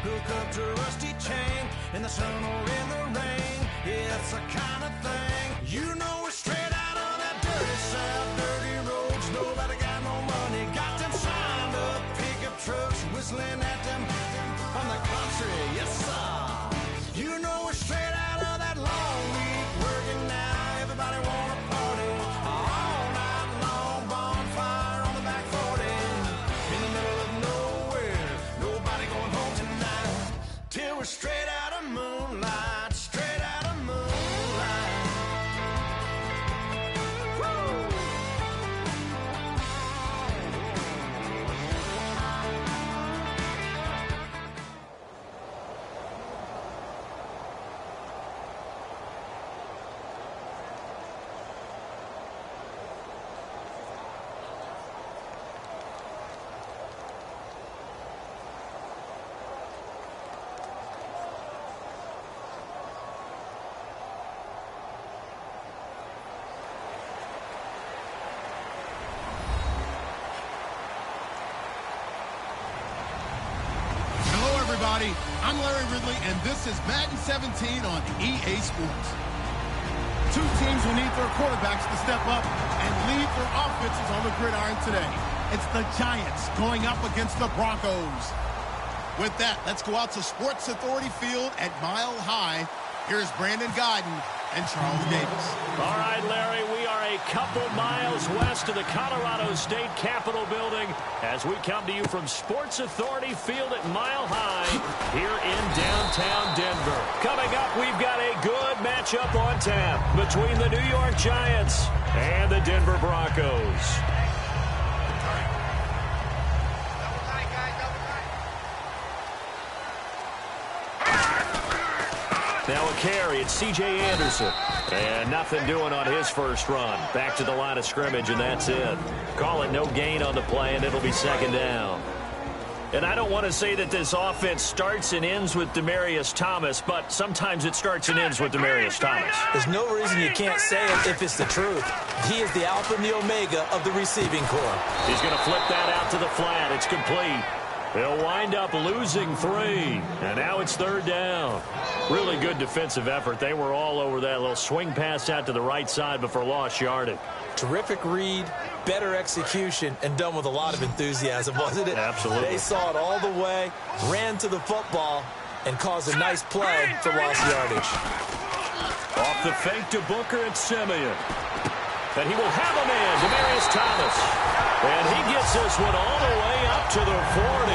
Hook up to a rusty chain in the sun or in the rain. It's the kind of thing you know is straight out of that dirty south, dirty roads. Nobody got no money, got them signed up pickup trucks whistling at them from the country. Yes, sir. You know we're straight out of that long week working now. Everybody wanna party all night long. Bonfire on the back 40 in the middle of nowhere. Nobody going home tonight till we're straight out of moonlight. Straight out of moonlight. Woo! Everybody, I'm Larry Ridley, and this is Madden 17 on EA Sports. Two teams will need their quarterbacks to step up and lead their offenses on the gridiron today. It's the Giants going up against the Broncos. With that, let's go out to Sports Authority Field at Mile High. Here's Brandon Gaudin and Charles Davis. All right, Larry, we are a couple miles west of the Colorado State Capitol building as we come to you from Sports Authority Field at Mile High here in downtown Denver. Coming up, we've got a good matchup on tap between the New York Giants and the Denver Broncos. Now a carry, it's C.J. Anderson. And nothing doing on his first run. Back to the line of scrimmage, and that's it. Call it no gain on the play, and it'll be second down. And I don't want to say that this offense starts and ends with Demaryius Thomas, but sometimes it starts and ends with Demaryius Thomas. There's no reason you can't say it if it's the truth. He is the alpha and the omega of the receiving corps. He's going to flip that out to the flat. It's complete. They'll wind up losing 3, and now it's third down. Really good defensive effort. They were all over that little swing pass out to the right side before lost yardage. Terrific read, better execution, and done with a lot of enthusiasm, wasn't it? Absolutely. They saw it all the way, ran to the football, and caused a nice play for lost yardage. Off the fake to Booker and Simeon. And he will have a man, Demaryius Thomas. And he gets this one all the way up to the 40.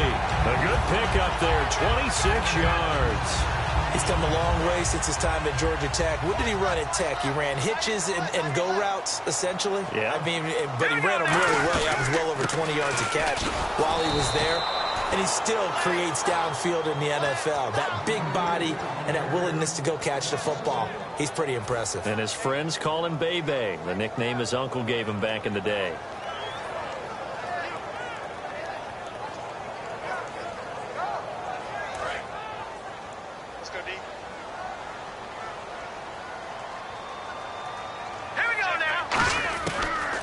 A good pickup there, 26 yards. He's come a long way since his time at Georgia Tech. What did he run at Tech? He ran hitches and go routes, essentially. Yeah. I mean, but he ran them really well. He averaged well over 20 yards a catch while he was there. And he still creates downfield in the NFL. That big body and that willingness to go catch the football. He's pretty impressive. And his friends call him Bebe, the nickname his uncle gave him back in the day.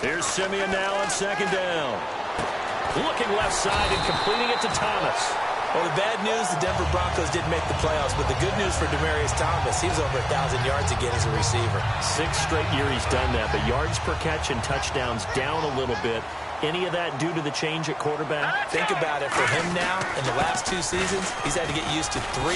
Here's Simeon now on second down. Looking left side and completing it to Thomas. Well, the bad news, the Denver Broncos didn't make the playoffs, but the good news for Demaryius Thomas, he was over 1,000 yards again as a receiver. 6th straight year he's done that, but yards per catch and touchdowns down a little bit. Any of that due to the change at quarterback? Think about it. For him now, in the last 2 seasons, he's had to get used to 4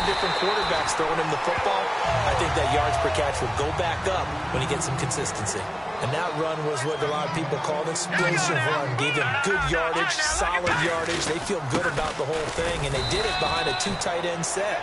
different quarterbacks throwing him the football. I think that yards per catch will go back up when he gets some consistency. And that run was what a lot of people call an explosive run. Gave them good yardage, solid yardage. They feel good about the whole thing, and they did it behind a 2 tight end set.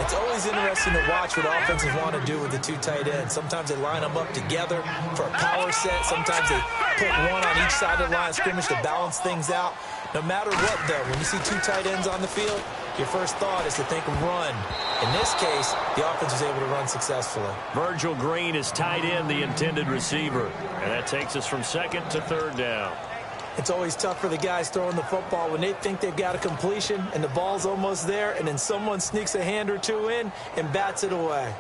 It's always interesting to watch what offenses want to do with the 2 tight ends. Sometimes they line them up together for a power set. Sometimes they put one on each side of the line of scrimmage to balance things out. No matter what, though, when you see 2 tight ends on the field, your first thought is to think run. In this case, the offense was able to run successfully. Virgil Green is tied in, the intended receiver. And that takes us from second to third down. It's always tough for the guys throwing the football when they think they've got a completion and the ball's almost there, and then someone sneaks a hand or 2 in and bats it away.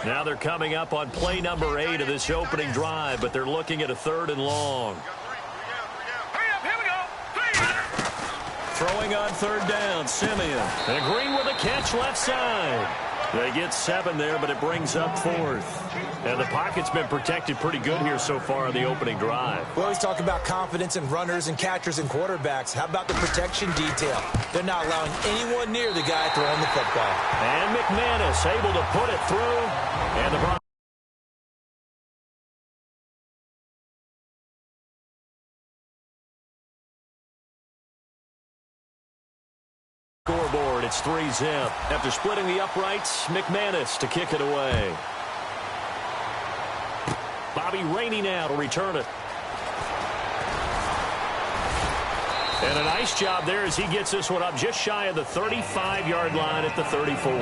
Now they're coming up on play number 8 of this opening drive, but they're looking at a 3rd and long. Throwing on 3rd down, Simeon. And Green with a catch left side. They get 7 there, but it brings up 4th. And the pocket's been protected pretty good here so far on the opening drive. We always talk about confidence in runners and catchers and quarterbacks. How about the protection detail? They're not allowing anyone near the guy throwing the football. And McManus able to put it through. And the Broncos. Scoreboard, it's 3-zip. After splitting the uprights, McManus to kick it away. Bobby Rainey now to return it. And a nice job there as he gets this one up just shy of the 35-yard line at the 34.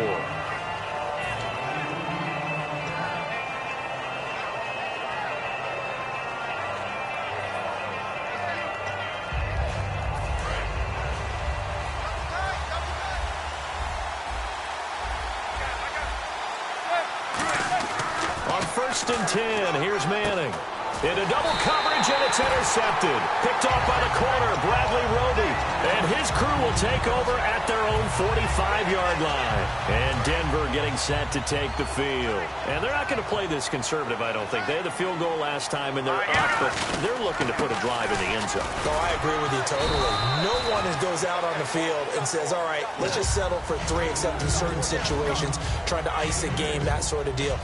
On 1st and 10, here's Manning. Into double coverage, and it's intercepted. Picked off by the corner, Bradley Roby. And his crew will take over at their own 45-yard line. And Denver getting set to take the field. And they're not going to play this conservative, I don't think. They had the field goal last time, and they're up, but they're looking to put a drive in the end zone. Oh, I agree with you totally. No one goes out on the field and says, all right, let's just settle for 3, except in certain situations, trying to ice a game, that sort of deal.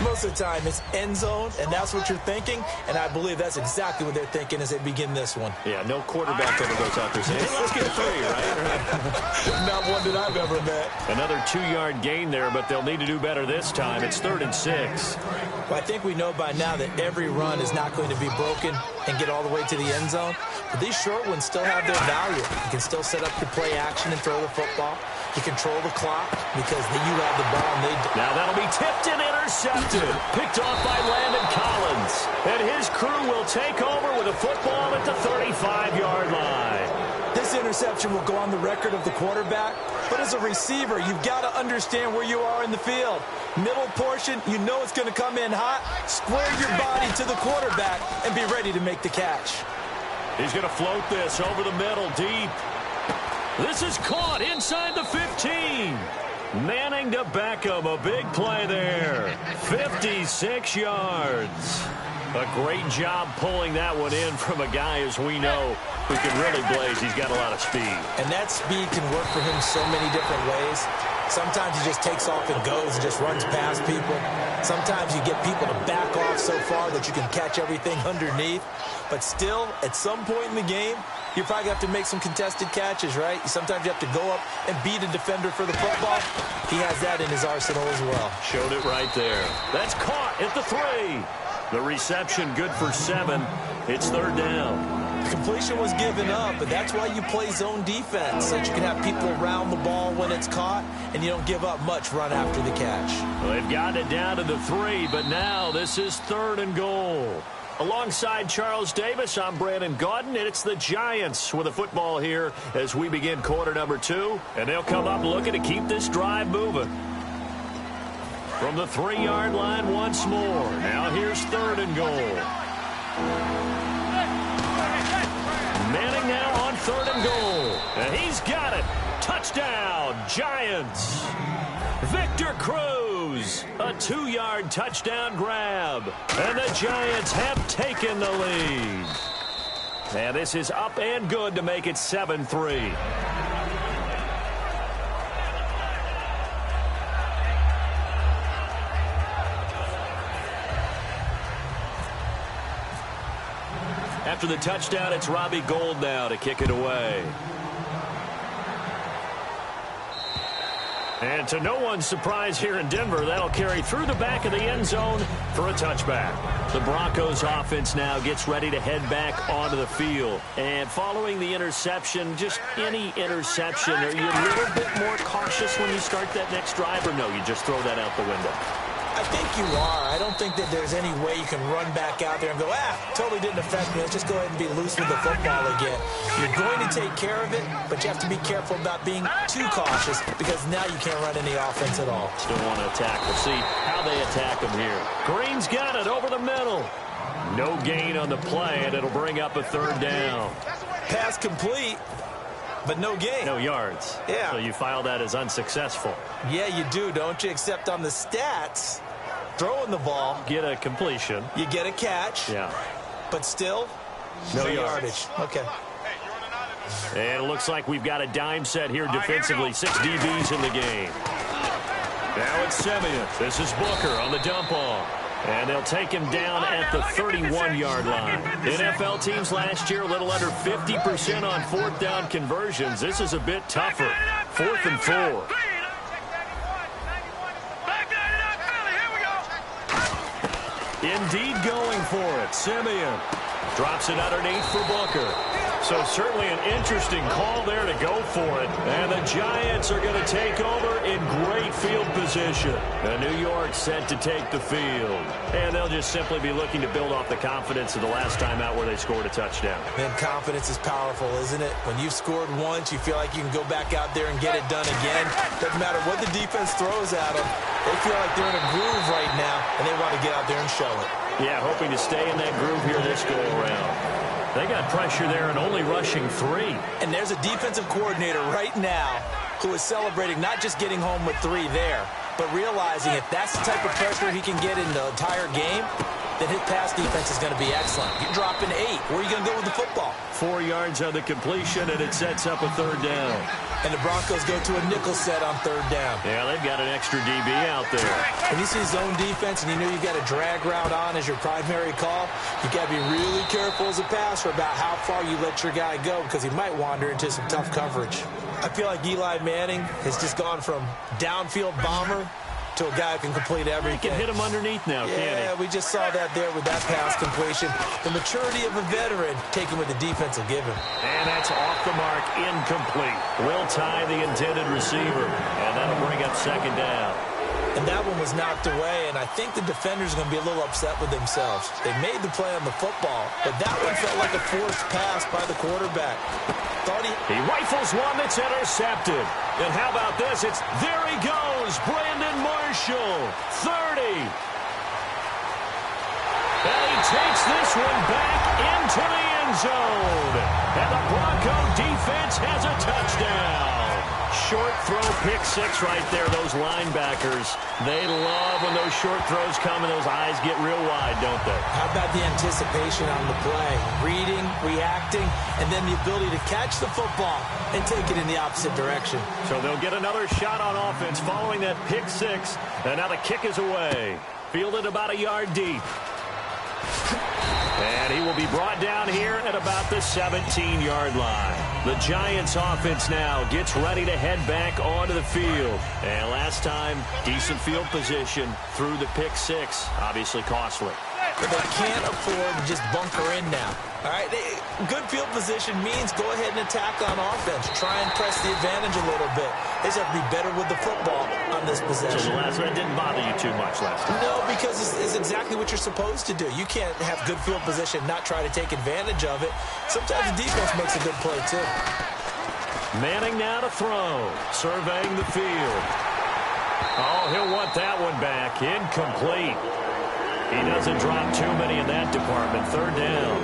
Most of the time, it's end zone, and that's what you're thinking, and I believe that's exactly what they're thinking as they begin this one. Yeah, no quarterback ever goes out there saying, hey, let's get 3, right? Not one that I've ever met. Another 2-yard gain there, but they'll need to do better this time. It's 3rd and 6. Well, I think we know by now that every run is not going to be broken and get all the way to the end zone, but these short ones still have their value. You can still set up your play action and throw the football. You control the clock because you have the ball. And now that'll be tipped and intercepted. Picked off by Landon Collins. And his crew will take over with a football at the 35-yard line. This interception will go on the record of the quarterback, but as a receiver, you've got to understand where you are in the field. Middle portion, you know it's going to come in hot. Square your body to the quarterback and be ready to make the catch. He's going to float this over the middle deep. This is caught inside the 15. Manning to Beckham, a big play there. 56 yards. A great job pulling that one in from a guy, as we know, who can really blaze. He's got a lot of speed. And that speed can work for him so many different ways. Sometimes he just takes off and goes and just runs past people. Sometimes you get people to back off so far that you can catch everything underneath. But still, at some point in the game, you probably have to make some contested catches, right? Sometimes you have to go up and beat a defender for the football. He has that in his arsenal as well. Showed it right there. That's caught at the 3. The reception good for 7. It's 3rd down. The completion was given up, but that's why you play zone defense, so that you can have people around the ball when it's caught, and you don't give up much run after the catch. Well, they've gotten it down to the 3, but now this is 3rd and goal. Alongside Charles Davis, I'm Brandon Gaudin, and it's the Giants with a football here as we begin quarter number 2. And they'll come up looking to keep this drive moving. From the 3-yard line once more. Now here's 3rd and goal. Manning now on 3rd and goal. And he's got it. Touchdown, Giants. Victor Cruz, a 2-yard touchdown grab. And the Giants have taken the lead. And this is up and good to make it 7-3. After the touchdown, it's Robbie Gould now to kick it away. And to no one's surprise here in Denver, that'll carry through the back of the end zone for a touchback. The Broncos offense now gets ready to head back onto the field. And following the interception, just any interception, are you a little bit more cautious when you start that next drive, or no, you just throw that out the window? I think you are. I don't think that there's any way you can run back out there and go, totally didn't affect me. Let's just go ahead and be loose with the football again. You're going to take care of it, but you have to be careful about being too cautious because now you can't run any offense at all. Still want to attack. We'll see how they attack him here. Green's got it over the middle. No gain on the play, and it'll bring up a third down. Pass complete, but no gain. No yards. Yeah. So you file that as unsuccessful. Yeah, you do, don't you? Except on the stats, throwing the ball. Get a completion. You get a catch. Yeah. But still, no yardage. Okay. And it looks like we've got a dime set here defensively. 6 DBs in the game. Now it's Simeon. This is Booker on the dump off. And they'll take him down at the 31-yard line. NFL teams last year a little under 50% on fourth down conversions. This is a bit tougher. 4th and 4. Indeed going for it. Simeon drops it underneath for Booker. So certainly an interesting call there to go for it. And the Giants are going to take over in great field position. And New York set to take the field. And they'll just simply be looking to build off the confidence of the last time out where they scored a touchdown. Man, confidence is powerful, isn't it? When you've scored once, you feel like you can go back out there and get it done again. Doesn't matter what the defense throws at them. They feel like they're in a groove right now, and they want to get out there and show it. Yeah, hoping to stay in that groove here this go-around. They got pressure there and only rushing 3. And there's a defensive coordinator right now who is celebrating not just getting home with 3 there, but realizing if that's the type of pressure he can get in the entire game, then his pass defense is going to be excellent. You're dropping 8. Where are you going to go with the football? 4 yards on the completion, and it sets up a third down. And the Broncos go to a nickel set on third down. Yeah, they've got an extra DB out there. When you see zone defense and you know you've got a drag route on as your primary call, you got to be really careful as a passer about how far you let your guy go because he might wander into some tough coverage. I feel like Eli Manning has just gone from downfield bomber to a guy who can complete everything. He can hit him underneath now, can't he? Yeah, we just saw that there with that pass completion. The maturity of a veteran taken with the defense will give him. And that's off the mark, incomplete. Will tie the intended receiver, and that'll bring up second down. And that one was knocked away, and I think the defenders are going to be a little upset with themselves. They made the play on the football, but that one felt like a forced pass by the quarterback. He rifles one that's intercepted. And how about this? There he goes, Brandon Marshall, 30. And he takes this one back into the end zone. And the Bronco defense has a touchdown. Short throw, pick 6 right there. Those linebackers, they love when those short throws come and those eyes get real wide, don't they? How about the anticipation on the play? Reading, reacting, and then the ability to catch the football and take it in the opposite direction. So they'll get another shot on offense following that pick 6. And now the kick is away. Fielded about a yard deep. And he will be brought down here at about the 17-yard line. The Giants offense now gets ready to head back onto the field. And last time, decent field position through the pick 6. Obviously costly. But they can't afford to just bunker in now. All right, good field position means go ahead and attack on offense. Try and press the advantage a little bit. They just have to be better with the football on this possession. So the last one didn't bother you too much last time? No, because it's exactly what you're supposed to do. You can't have good field position, not try to take advantage of it. Sometimes the defense makes a good play, too. Manning now to throw. Surveying the field. Oh, he'll want that one back. Incomplete. He doesn't drop too many in that department. Third down.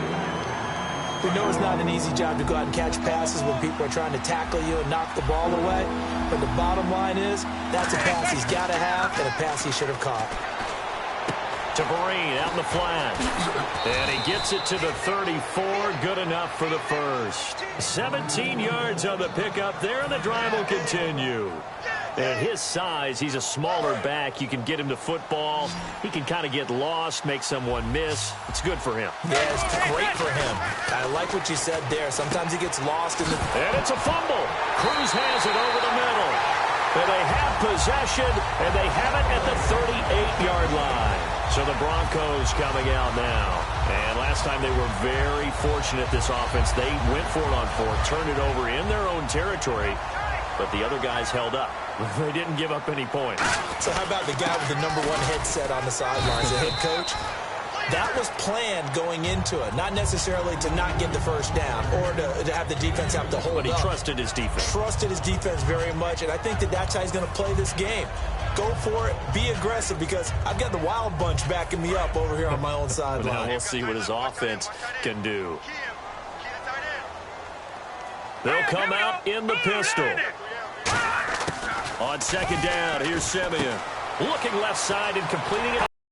We know it's not an easy job to go out and catch passes when people are trying to tackle you and knock the ball away. But the bottom line is, that's a pass he's got to have and a pass he should have caught. To Vereen out in the flat. And he gets it to the 34. Good enough for the first. 17 yards on the pickup there, and the drive will continue. At his size, he's a smaller back. You can get him to football. He can kind of get lost, make someone miss. It's good for him. Yeah, it's great for him. I like what you said there. Sometimes he gets lost in the... And it's a fumble. Cruz has it over the middle. And they have possession, and they have it at the 38-yard line. So the Broncos coming out now. And last time they were very fortunate, this offense. They went for it on 4, turned it over in their own territory, but the other guys held up. They didn't give up any points. So how about the guy with the #1 headset on the sidelines, the head coach? That was planned going into it, not necessarily to not get the first down or to have the defense have to hold up. But he trusted his defense. Trusted his defense very much, and I think that's how he's going to play this game. Go for it. Be aggressive, because I've got the Wild Bunch backing me up over here on my own sideline. Now we'll see what his offense can do. They'll come out in the pistol. On second down, here's Simeon. Looking left side and completing it.